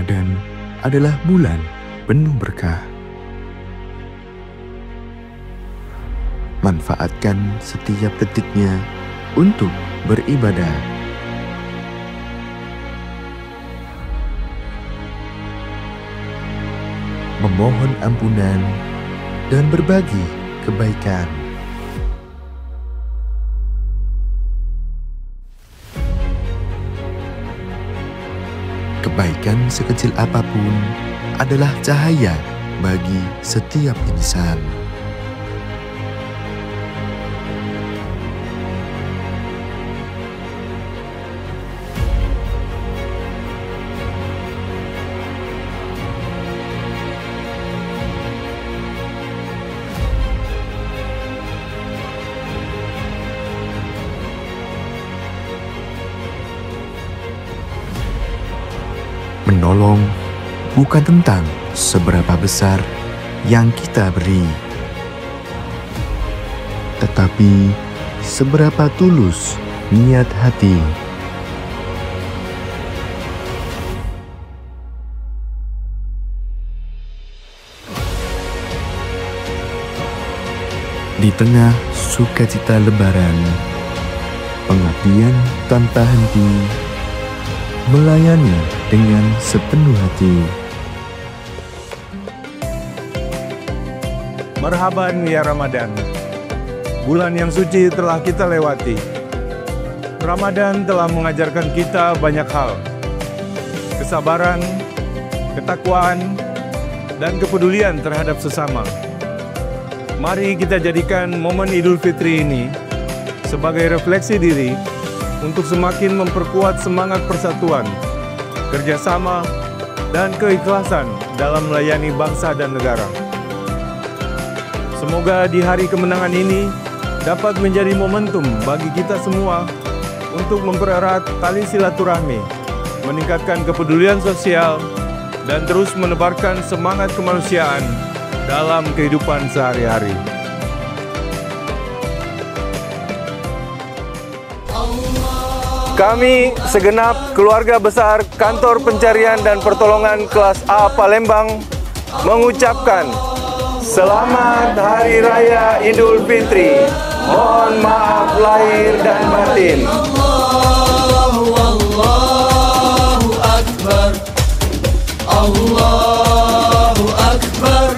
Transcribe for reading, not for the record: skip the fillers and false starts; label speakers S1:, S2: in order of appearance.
S1: Ramadan adalah bulan penuh berkah. Manfaatkan setiap detiknya untuk beribadah. Memohon ampunan dan berbagi kebaikan. Kebaikan sekecil apapun adalah cahaya bagi setiap insan. Menolong bukan tentang seberapa besar yang kita beri, tetapi seberapa tulus niat hati. Di tengah sukacita Lebaran, pengabdian tanpa henti, melayani dengan sepenuh hati.
S2: Marhaban ya Ramadan. Bulan yang suci telah kita lewati. Ramadan telah mengajarkan kita banyak hal. Kesabaran, ketakwaan, dan kepedulian terhadap sesama. Mari kita jadikan momen Idul Fitri ini sebagai refleksi diri untuk semakin memperkuat semangat persatuan, kerjasama, dan keikhlasan dalam melayani bangsa dan negara. Semoga di hari kemenangan ini dapat menjadi momentum bagi kita semua untuk mempererat tali silaturahmi, meningkatkan kepedulian sosial, dan terus menebarkan semangat kemanusiaan dalam kehidupan sehari-hari. Kami segenap keluarga besar Kantor Pencarian dan Pertolongan Kelas A Palembang mengucapkan Selamat Hari Raya Idul Fitri. Mohon maaf lahir dan batin.
S3: Allahu Akbar. Allahu Akbar.